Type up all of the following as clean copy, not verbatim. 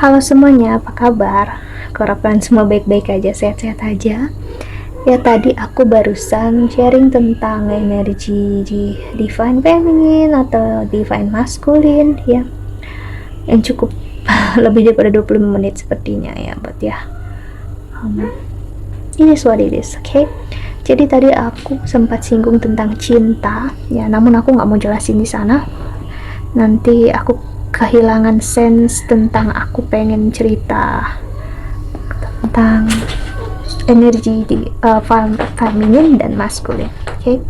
Halo semuanya, apa kabar? Harapkan semua baik-baik aja, sehat-sehat aja. Ya tadi aku barusan sharing tentang energi di divine feminine atau divine masculine ya, yang cukup lebih daripada 25 menit sepertinya ya, but ya ini what it is, okay? Jadi tadi aku sempat singgung tentang cinta ya, namun aku nggak mau jelasin di sana. Nanti aku kehilangan sense tentang aku pengen cerita tentang energi di feminin dan maskulin. Oke.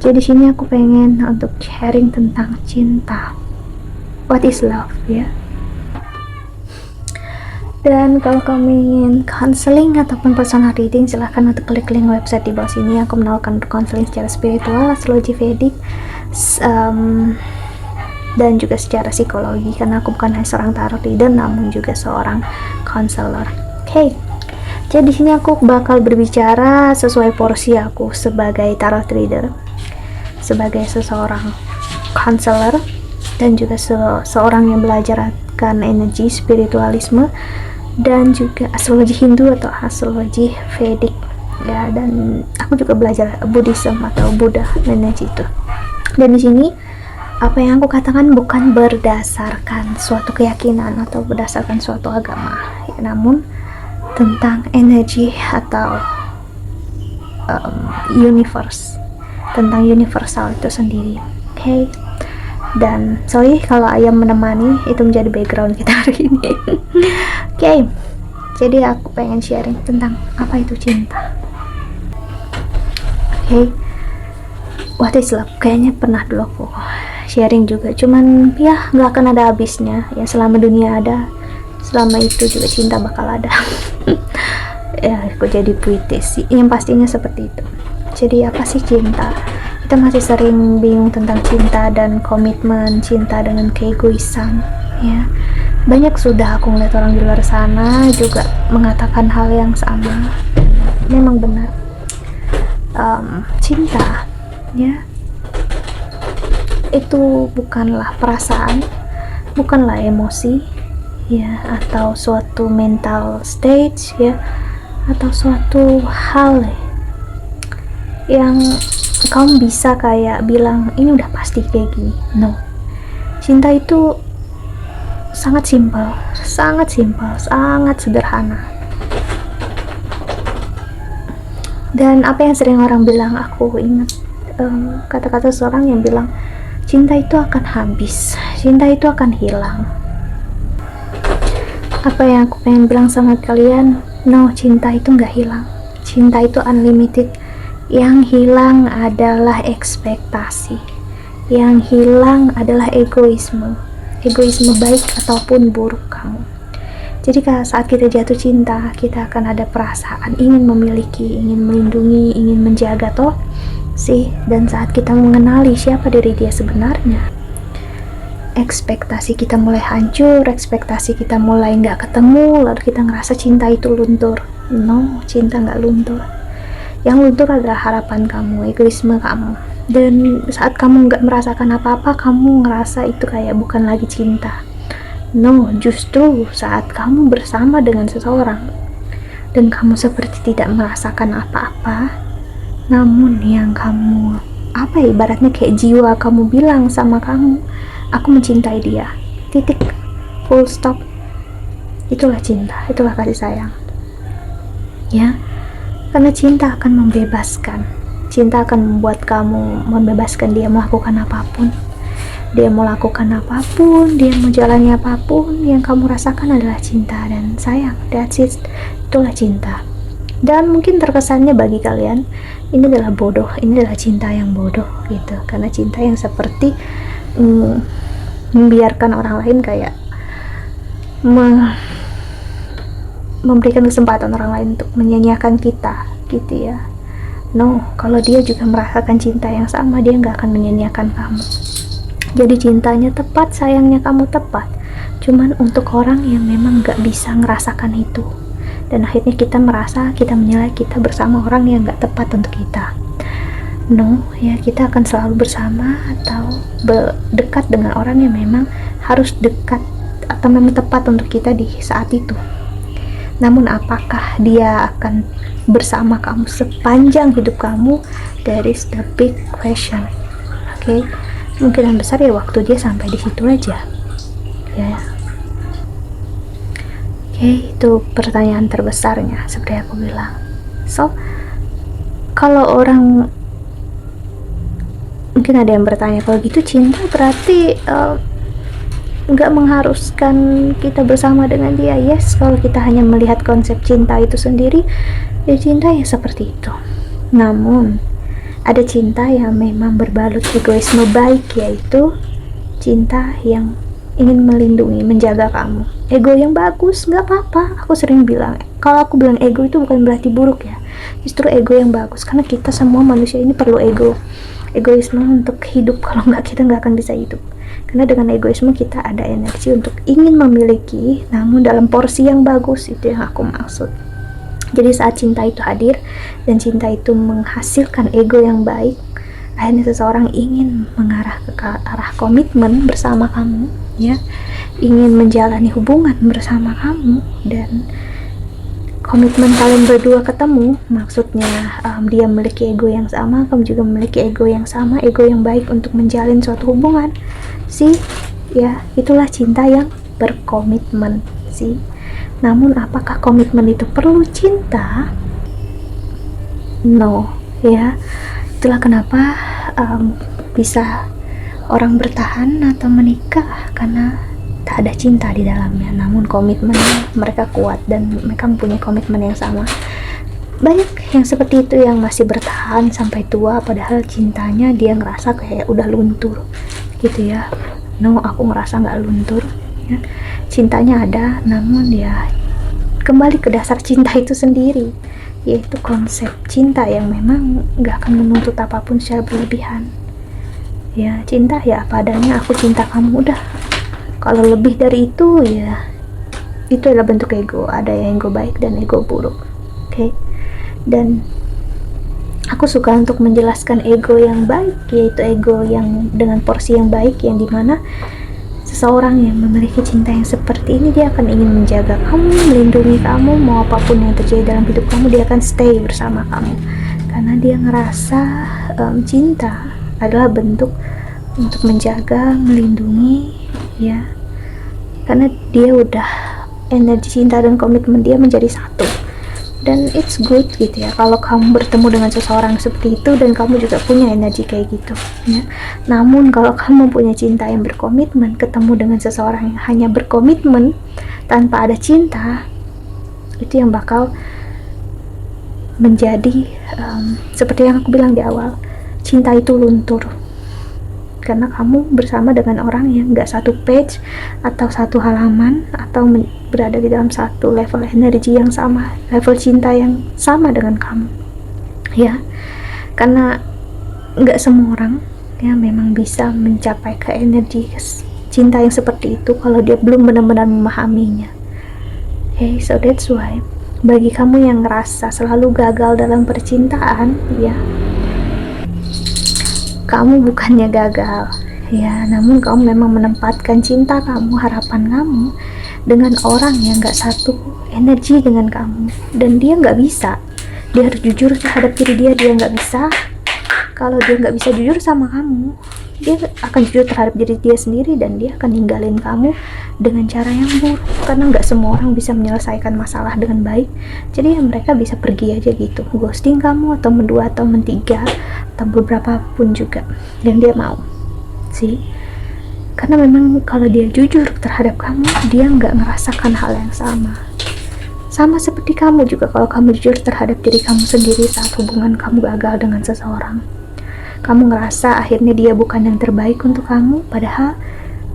Jadi sini aku pengen untuk sharing tentang cinta. What is love ya? Dan kalau kamu ingin counseling ataupun personal reading, silahkan untuk klik link website di bawah sini. Aku menawarkan counseling secara spiritual, astrologi Vedic, dan juga secara psikologi, karena aku bukan hanya seorang tarot reader namun juga seorang counselor. Oke. Jadi di sini aku bakal berbicara sesuai porsi aku sebagai tarot reader, sebagai seseorang counselor, dan juga seorang yang belajar akan energi spiritualisme dan juga astrologi Hindu atau astrologi Vedic ya, dan aku juga belajar Buddhism atau Buddha energi itu. Dan di sini apa yang aku katakan bukan berdasarkan suatu keyakinan atau berdasarkan suatu agama ya, namun tentang energi atau universe, tentang universal itu sendiri. Okay? Dan sorry kalau ayam menemani, itu menjadi background kita hari ini. Okay. Jadi aku pengen sharing tentang apa itu cinta. Okay. What is love? Kayaknya pernah dulu aku sharing juga, cuman ya nggak akan ada habisnya ya, selama dunia ada, selama itu juga cinta bakal ada. Ya aku jadi puitis sih, yang pastinya seperti itu. Jadi apa sih cinta? Kita masih sering bingung tentang cinta dan komitmen, cinta dengan keegoisan ya. Banyak sudah aku ngeliat orang di luar sana juga mengatakan hal yang sama. Memang benar, cinta ya itu bukanlah perasaan, bukanlah emosi ya, atau suatu mental stage ya, atau suatu hal yang kamu bisa kayak bilang ini udah pasti kayak gini. No, cinta itu sangat simpel, sangat sederhana. Dan apa yang sering orang bilang, aku ingat kata-kata seorang yang bilang cinta itu akan habis, cinta itu akan hilang. Apa yang aku pengen bilang sama kalian, no, cinta itu nggak hilang, cinta itu unlimited. Yang hilang adalah ekspektasi, yang hilang adalah egoisme baik ataupun buruk kamu. Jadi saat kita jatuh cinta, kita akan ada perasaan ingin memiliki, ingin melindungi, ingin menjaga toh sih. Dan saat kita mengenali siapa diri dia sebenarnya, ekspektasi kita mulai hancur, ekspektasi kita mulai nggak ketemu, lalu kita ngerasa cinta itu luntur. No, cinta nggak luntur. Yang luntur adalah harapan kamu, egoisme kamu. Dan saat kamu nggak merasakan apa-apa, kamu ngerasa itu kayak bukan lagi cinta. No, justru saat kamu bersama dengan seseorang dan kamu seperti tidak merasakan apa-apa, namun yang kamu ibaratnya kayak jiwa kamu bilang sama kamu, aku mencintai dia, titik, full stop. Itulah cinta, itulah kasih sayang ya. Karena cinta akan membebaskan, cinta akan membuat kamu membebaskan dia melakukan apapun. Dia mau lakukan apapun, dia mau jalani apapun, yang kamu rasakan adalah cinta dan sayang. That's it, itulah cinta. Dan mungkin terkesannya bagi kalian ini adalah bodoh, ini adalah cinta yang bodoh gitu, karena cinta yang seperti membiarkan orang lain kayak memberikan kesempatan orang lain untuk menyanyiakan kita gitu ya. No, kalau dia juga merasakan cinta yang sama, dia nggak akan menyanyiakan kamu. Jadi cintanya tepat, sayangnya kamu tepat, cuman untuk orang yang memang nggak bisa ngerasakan itu. Dan akhirnya kita merasa, kita menilai kita bersama orang yang nggak tepat untuk kita. No, ya kita akan selalu bersama atau dekat dengan orang yang memang harus dekat atau atau memang tepat untuk kita di saat itu. Namun apakah dia akan bersama kamu sepanjang hidup kamu? That is the big question. Oke, kemungkinan besar ya waktu dia sampai di situ aja. Ya. Oke, itu pertanyaan terbesarnya seperti aku bilang. So, kalau orang mungkin ada yang bertanya, kalau gitu cinta berarti nggak mengharuskan kita bersama dengan dia. Yes, kalau kita hanya melihat konsep cinta itu sendiri, ya cinta ya seperti itu. Namun ada cinta yang memang berbalut egoisme baik, yaitu cinta yang ingin melindungi, menjaga kamu. Ego yang bagus nggak apa-apa. Aku sering bilang, kalau aku bilang ego itu bukan berarti buruk ya, justru ego yang bagus, karena kita semua manusia ini perlu egoisme untuk hidup. Kalau nggak, kita nggak akan bisa hidup. Karena dengan egoisme kita ada energi untuk ingin memiliki, namun dalam porsi yang bagus. Itu yang aku maksud. Jadi saat cinta itu hadir dan cinta itu menghasilkan ego yang baik, akhirnya seseorang ingin mengarah ke arah komitmen bersama kamu, ya, ingin menjalani hubungan bersama kamu, dan komitmen kalian berdua ketemu, maksudnya dia memiliki ego yang sama, kamu juga memiliki ego yang sama, ego yang baik untuk menjalin suatu hubungan, sih, ya, itulah cinta yang berkomitmen, sih. Namun apakah komitmen itu perlu cinta? No, ya. Itulah kenapa bisa orang bertahan atau menikah, karena tak ada cinta di dalamnya, namun komitmennya mereka kuat dan mereka mempunyai komitmen yang sama. Banyak yang seperti itu yang masih bertahan sampai tua, padahal cintanya dia ngerasa kayak udah luntur gitu ya. No, aku ngerasa nggak luntur ya. Cintanya ada, namun ya kembali ke dasar cinta itu sendiri, yaitu konsep cinta yang memang gak akan menuntut apapun secara berlebihan. Ya, cinta ya apa adanya, aku cinta kamu, udah. Kalau lebih dari itu, ya itu adalah bentuk ego. Ada yang ego baik dan ego buruk. Oke. Dan aku suka untuk menjelaskan ego yang baik, yaitu ego yang dengan porsi yang baik, yang dimana seseorang yang memiliki cinta yang seperti ini, dia akan ingin menjaga kamu, melindungi kamu, mau apapun yang terjadi dalam hidup kamu, dia akan stay bersama kamu, karena dia ngerasa cinta adalah bentuk untuk menjaga, melindungi, ya, karena dia udah energi cinta dan komitmen dia menjadi satu. Dan it's good gitu ya, kalau kamu bertemu dengan seseorang seperti itu dan kamu juga punya energi kayak gitu ya. Namun kalau kamu punya cinta yang berkomitmen, ketemu dengan seseorang yang hanya berkomitmen tanpa ada cinta, itu yang bakal menjadi seperti yang aku bilang di awal, cinta itu luntur karena kamu bersama dengan orang yang gak satu page atau satu halaman, atau berada di dalam satu level energi yang sama, level cinta yang sama dengan kamu, ya. Karena gak semua orang ya memang bisa mencapai ke energi cinta yang seperti itu kalau dia belum benar-benar memahaminya. Okay, so that's why bagi kamu yang ngerasa selalu gagal dalam percintaan, ya, kamu bukannya gagal ya, namun kamu memang menempatkan cinta kamu, harapan kamu dengan orang yang gak satu energi dengan kamu, dan dia gak bisa, dia harus jujur terhadap diri dia gak bisa. Kalau dia gak bisa jujur sama kamu, dia akan jujur terhadap diri dia sendiri, dan dia akan ninggalin kamu dengan cara yang buruk, karena gak semua orang bisa menyelesaikan masalah dengan baik. Jadi ya mereka bisa pergi aja gitu, ghosting kamu, atau mendua, atau mentiga, atau beberapa pun juga yang dia mau sih. Karena memang kalau dia jujur terhadap kamu, dia nggak ngerasakan hal yang sama seperti kamu juga. Kalau kamu jujur terhadap diri kamu sendiri saat hubungan kamu gagal dengan seseorang, kamu ngerasa akhirnya dia bukan yang terbaik untuk kamu, padahal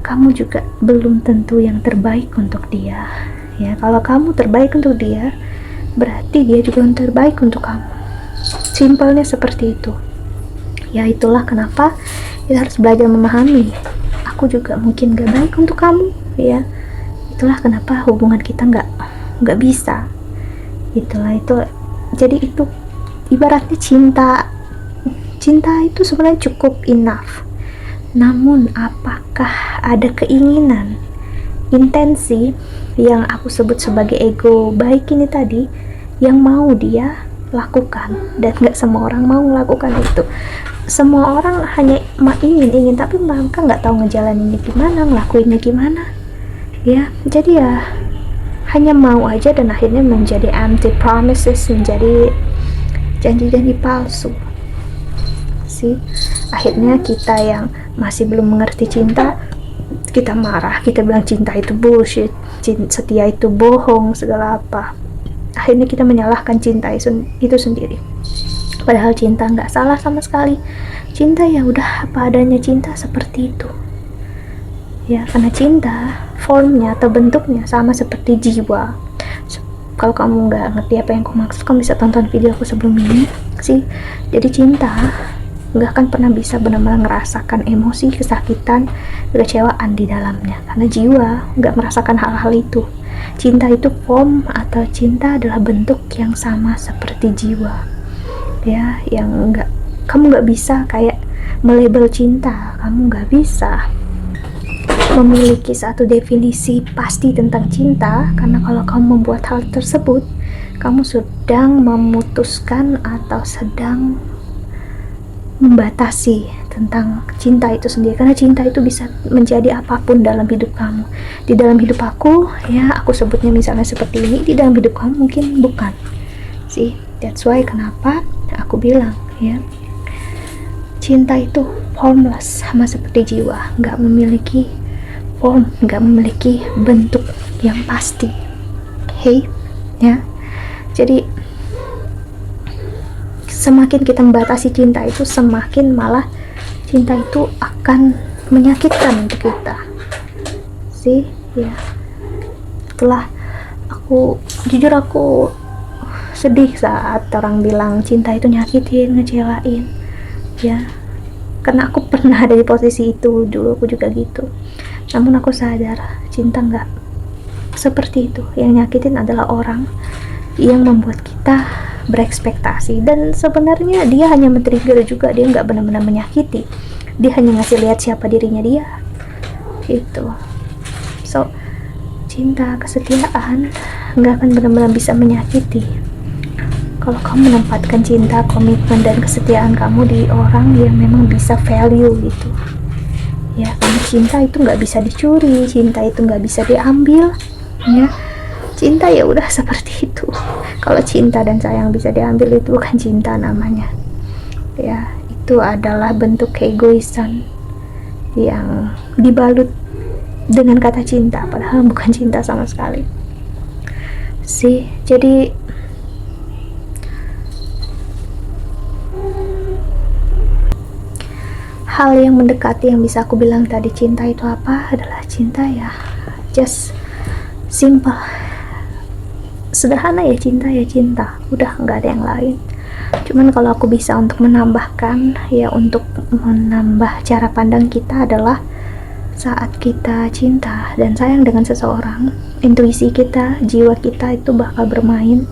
kamu juga belum tentu yang terbaik untuk dia ya. Kalau kamu terbaik untuk dia, berarti dia juga yang terbaik untuk kamu. Simpelnya seperti itu ya. Itulah kenapa kita harus belajar memahami, aku juga mungkin gak baik untuk kamu ya. Itulah kenapa hubungan kita nggak bisa. Itulah itu. Jadi itu ibaratnya cinta itu sebenarnya cukup enough. Namun apakah ada keinginan intensi yang aku sebut sebagai ego baik ini tadi yang mau dia lakukan. Dan nggak semua orang mau melakukan itu. Semua orang hanya ingin tapi mereka nggak tahu ngejalaninnya gimana, ngelakuinnya gimana ya. Jadi ya hanya mau aja, dan akhirnya menjadi empty promises, menjadi janji-janji palsu sih. Akhirnya kita yang masih belum mengerti cinta, kita marah, kita bilang cinta itu bullshit, setia itu bohong, segala apa. Akhirnya kita menyalahkan cinta itu sendiri, padahal cinta nggak salah sama sekali. Cinta ya udah apa adanya, cinta seperti itu ya, karena cinta formnya atau bentuknya sama seperti jiwa. Kalau kamu nggak ngerti apa yang aku maksud, kamu bisa tonton video aku sebelum ini sih. Jadi cinta nggak akan pernah bisa benar-benar ngerasakan emosi, kesakitan, kekecewaan di dalamnya, karena jiwa nggak merasakan hal-hal itu. Cinta itu form, atau cinta adalah bentuk yang sama seperti jiwa ya, yang kamu nggak bisa kayak melabel cinta. Kamu nggak bisa memiliki satu definisi pasti tentang cinta, karena kalau kamu membuat hal tersebut, kamu sedang memutuskan atau sedang membatasi tentang cinta itu sendiri. Karena cinta itu bisa menjadi apapun dalam hidup kamu. Di dalam hidup aku ya, aku sebutnya misalnya seperti ini, di dalam hidup kamu mungkin bukan sih. That's why kenapa aku bilang ya, cinta itu formless, sama seperti jiwa, nggak memiliki form, nggak memiliki bentuk yang pasti. Hey ya, jadi semakin kita membatasi cinta itu, semakin malah cinta itu akan menyakitkan untuk kita sih ya. Setelah jujur aku sedih saat orang bilang cinta itu nyakitin, ngecewain ya, karena aku pernah ada di posisi itu dulu. Aku juga gitu, namun aku sadar cinta nggak seperti itu. Yang nyakitin adalah orang yang membuat kita berekspektasi, dan sebenarnya dia hanya men-trigger juga, dia nggak benar-benar menyakiti, dia hanya ngasih lihat siapa dirinya dia gitu. So cinta, kesetiaan nggak akan benar-benar bisa menyakiti kalau kamu menempatkan cinta, komitmen, dan kesetiaan kamu di orang yang memang bisa value gitu ya. Karena cinta itu nggak bisa dicuri, cinta itu nggak bisa diambil ya. Cinta ya udah seperti itu. Kalau cinta dan sayang bisa diambil, itu bukan cinta namanya ya. Itu adalah bentuk keegoisan yang dibalut dengan kata cinta, padahal bukan cinta sama sekali sih. Jadi hal yang mendekati yang bisa aku bilang tadi, cinta itu apa, adalah cinta ya just simple, sederhana ya. Cinta ya cinta, udah nggak ada yang lain. Cuman kalau aku bisa untuk menambahkan ya, untuk menambah cara pandang kita adalah saat kita cinta dan sayang dengan seseorang, intuisi kita, jiwa kita itu bakal bermain.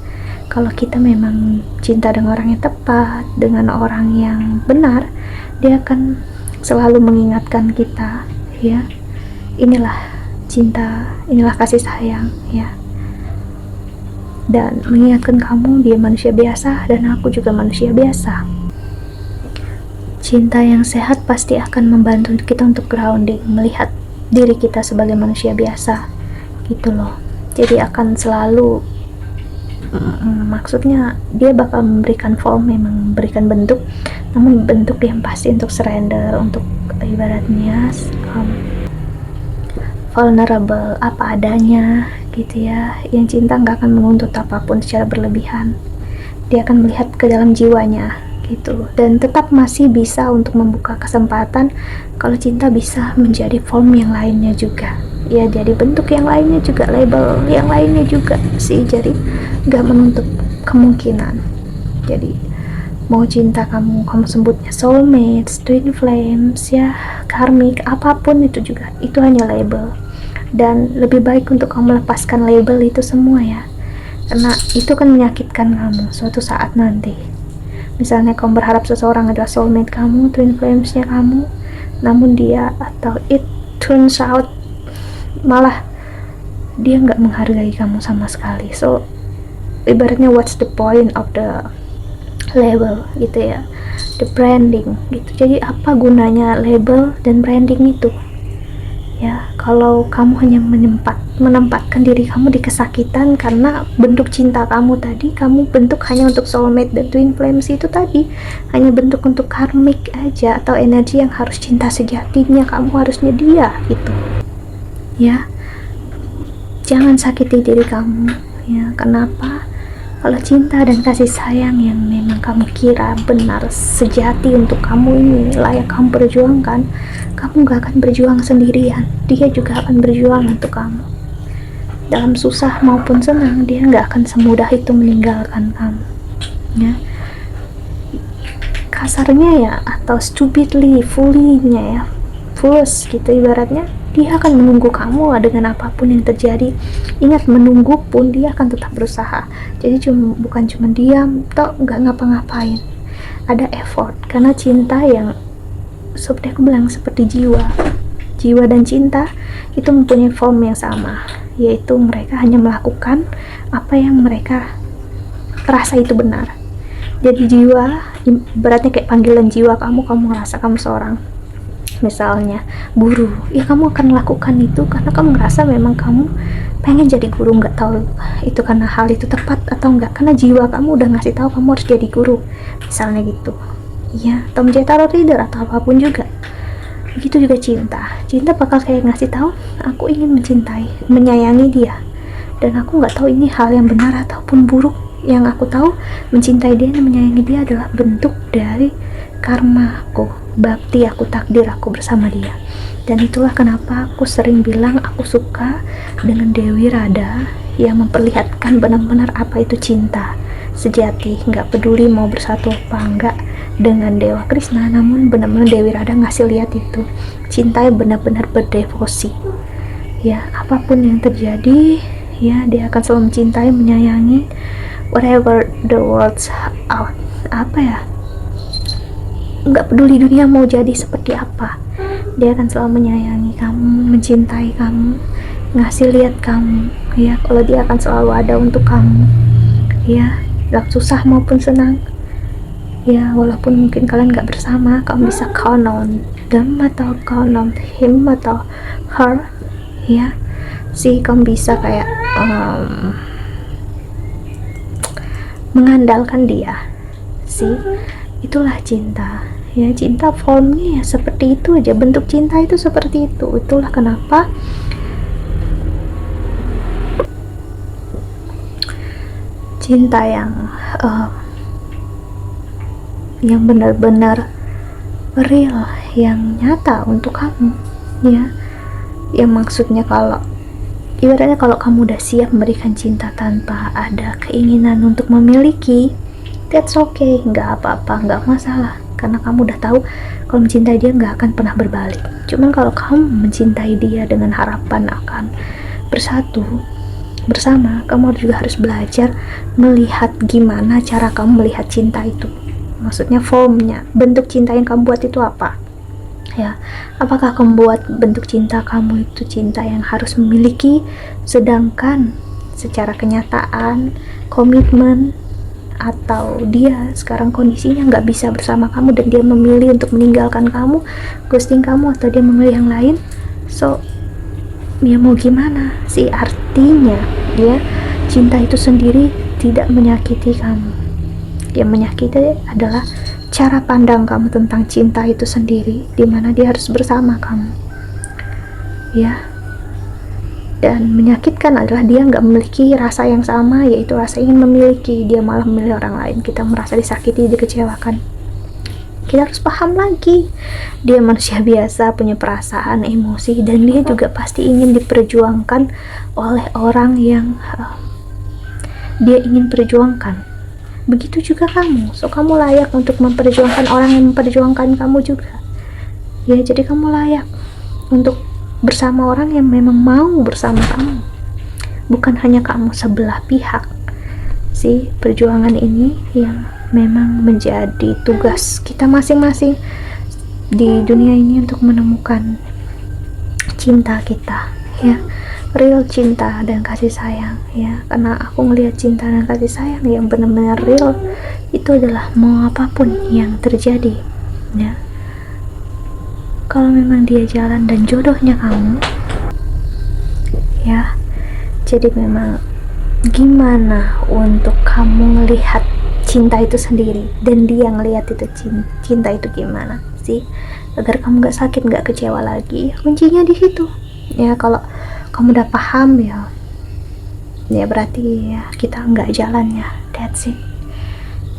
Kalau kita memang cinta dengan orang yang tepat, dengan orang yang benar, dia akan selalu mengingatkan kita ya, inilah cinta, inilah kasih sayang ya, dan mengingatkan kamu dia manusia biasa dan aku juga manusia biasa. Cinta yang sehat pasti akan membantu kita untuk grounding, melihat diri kita sebagai manusia biasa gitu loh. Jadi akan selalu maksudnya dia bakal memberikan form, memang memberikan bentuk, namun bentuk yang pasti untuk surrender, untuk ibaratnya vulnerable, apa adanya gitu ya. Yang cinta nggak akan menuntut apapun secara berlebihan, dia akan melihat ke dalam jiwanya gitu, dan tetap masih bisa untuk membuka kesempatan kalau cinta bisa menjadi form yang lainnya juga ya, jadi bentuk yang lainnya juga, label yang lainnya juga sih. Jadi gak menutup kemungkinan. Jadi mau cinta kamu sebutnya soulmates, twin flames ya, karmik, apapun itu juga, itu hanya label, dan lebih baik untuk kamu lepaskan label itu semua ya, karena itu kan menyakitkan kamu suatu saat nanti. Misalnya kamu berharap seseorang adalah soulmate kamu, twin flamesnya kamu, namun dia atau it turns out malah dia nggak menghargai kamu sama sekali. So ibaratnya what's the point of the label gitu ya, the branding gitu. Jadi apa gunanya label dan branding itu ya, kalau kamu hanya menempatkan diri kamu di kesakitan karena bentuk cinta kamu tadi, kamu bentuk hanya untuk soulmate dan twin flames itu tadi, hanya bentuk untuk karmic aja, atau energi yang harus cinta sejatinya kamu harusnya dia gitu ya. Jangan sakiti diri kamu ya. Kenapa? Kalau cinta dan kasih sayang yang memang kamu kira benar sejati untuk kamu ini layak kamu perjuangkan, kamu gak akan berjuang sendirian. Dia juga akan berjuang untuk kamu. Dalam susah maupun senang, dia gak akan semudah itu meninggalkan kamu ya. Kasarnya ya, atau stupidly, fully-nya ya, foolish gitu ibaratnya, dia akan menunggu kamu dengan apapun yang terjadi. Ingat, menunggu pun dia akan tetap berusaha. Jadi bukan cuma diam atau nggak ngapa-ngapain, ada effort. Karena cinta yang seperti aku bilang, seperti jiwa dan cinta itu mempunyai form yang sama, yaitu mereka hanya melakukan apa yang mereka rasa itu benar. Jadi jiwa beratnya kayak panggilan jiwa kamu ngerasa kamu seorang misalnya guru ya, kamu akan melakukan itu karena kamu ngerasa memang kamu pengen jadi guru. Nggak tahu itu karena hal itu tepat atau enggak, karena jiwa kamu udah ngasih tahu kamu harus jadi guru misalnya gitu ya, atau menjadi tarot reader atau apapun juga. Begitu juga cinta bakal kayak ngasih tahu, aku ingin mencintai, menyayangi dia, dan aku nggak tahu ini hal yang benar ataupun buruk. Yang aku tahu, mencintai dia dan menyayangi dia adalah bentuk dari karma aku, bakti aku, takdir aku bersama dia. Dan itulah kenapa aku sering bilang aku suka dengan Dewi Radha yang memperlihatkan benar-benar apa itu cinta sejati. Nggak peduli mau bersatu apa enggak dengan Dewa Krishna, namun benar-benar Dewi Radha ngasih lihat itu cinta yang benar-benar berdevosi ya. Apapun yang terjadi ya, dia akan selalu mencintai, menyayangi, whatever the world's out, apa ya, nggak peduli dunia mau jadi seperti apa, dia akan selalu menyayangi kamu, mencintai kamu, ngasih lihat kamu ya, kalau dia akan selalu ada untuk kamu ya, dalam susah maupun senang ya. Walaupun mungkin kalian nggak bersama, kamu bisa count on them atau count on him atau her ya, sih kamu bisa kayak mengandalkan dia sih. Itulah cinta ya. Cinta formnya ya seperti itu aja, bentuk cinta itu seperti itu. Itulah kenapa cinta yang benar-benar real, yang nyata untuk kamu ya, yang maksudnya kalau ibaratnya kalau kamu udah siap memberikan cinta tanpa ada keinginan untuk memiliki, that's okay, nggak apa-apa, nggak masalah, karena kamu udah tahu kalau mencintai dia nggak akan pernah berbalik. Cuman kalau kamu mencintai dia dengan harapan akan bersatu bersama, kamu juga harus belajar melihat gimana cara kamu melihat cinta itu. Maksudnya formnya, bentuk cinta yang kamu buat itu apa ya. Apakah kamu buat bentuk cinta kamu itu cinta yang harus memiliki, sedangkan secara kenyataan komitmen, atau dia sekarang kondisinya nggak bisa bersama kamu dan dia memilih untuk meninggalkan kamu, ghosting kamu, atau dia memilih yang lain. So ya mau gimana sih, artinya dia cinta itu sendiri tidak menyakiti kamu. Yang menyakiti adalah cara pandang kamu tentang cinta itu sendiri, dimana dia harus bersama kamu ya. Dan menyakitkan adalah dia nggak memiliki rasa yang sama, yaitu rasa ingin memiliki, dia malah memilih orang lain. Kita merasa disakiti, dikecewakan. Kita harus paham lagi, dia manusia biasa, punya perasaan, emosi, dan dia juga pasti ingin diperjuangkan oleh orang yang dia ingin perjuangkan. Begitu juga kamu. So kamu layak untuk memperjuangkan orang yang memperjuangkan kamu juga ya. Jadi kamu layak untuk bersama orang yang memang mau bersama kamu, bukan hanya kamu sebelah pihak sih. Perjuangan ini yang memang menjadi tugas kita masing-masing di dunia ini untuk menemukan cinta kita ya. real cinta dan kasih sayang ya, karena aku ngelihat cinta dan kasih sayang yang benar-benar real itu adalah mau apapun yang terjadi ya, kalau memang dia jalan dan jodohnya kamu ya, jadi memang gimana untuk kamu melihat cinta itu sendiri dan dia ngelihat itu cinta itu gimana sih, agar kamu gak sakit, gak kecewa lagi. Kuncinya di situ ya. Kalau kamu udah paham ya berarti ya kita nggak jalan ya, that's it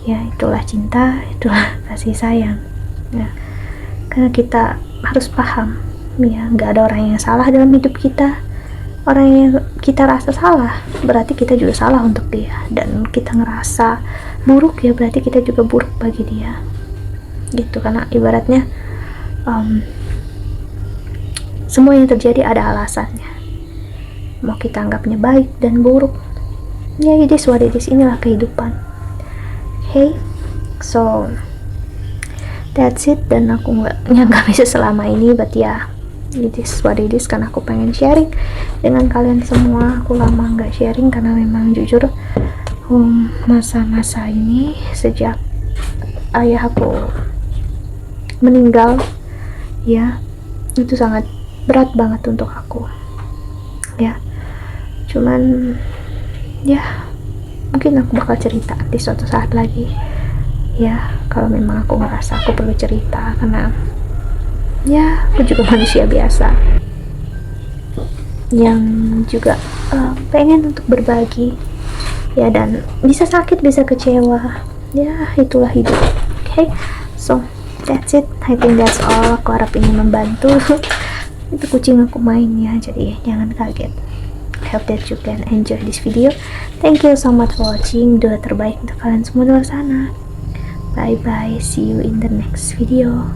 ya. Itulah cinta, itulah kasih sayang ya, karena kita harus paham ya, nggak ada orang yang salah dalam hidup kita. Orang yang kita rasa salah berarti kita juga salah untuk dia, dan kita ngerasa buruk ya berarti kita juga buruk bagi dia gitu. Karena ibaratnya semua yang terjadi ada alasannya, mau kita anggapnya baik dan buruk ya, it is what it is, inilah kehidupan. Okay, so that's it. Dan aku nggak bisa selama ini, but ya it is what it is, karena aku pengen sharing dengan kalian semua. Aku lama nggak sharing karena memang jujur masa-masa ini sejak ayah aku meninggal ya, itu sangat berat banget untuk aku ya. Cuman ya mungkin aku bakal cerita di suatu saat lagi ya, kalau memang aku ngerasa aku perlu cerita, karena ya aku juga manusia biasa yang juga pengen untuk berbagi ya, dan bisa sakit, bisa kecewa ya, itulah hidup. Okay, so that's it, I think that's all. Aku harap ini membantu. Itu kucing aku main ya, jadi jangan kaget. I hope that you can enjoy this video. Thank you so much for watching. Doa terbaik untuk kalian semua di luar sana. Bye bye, see you in the next video.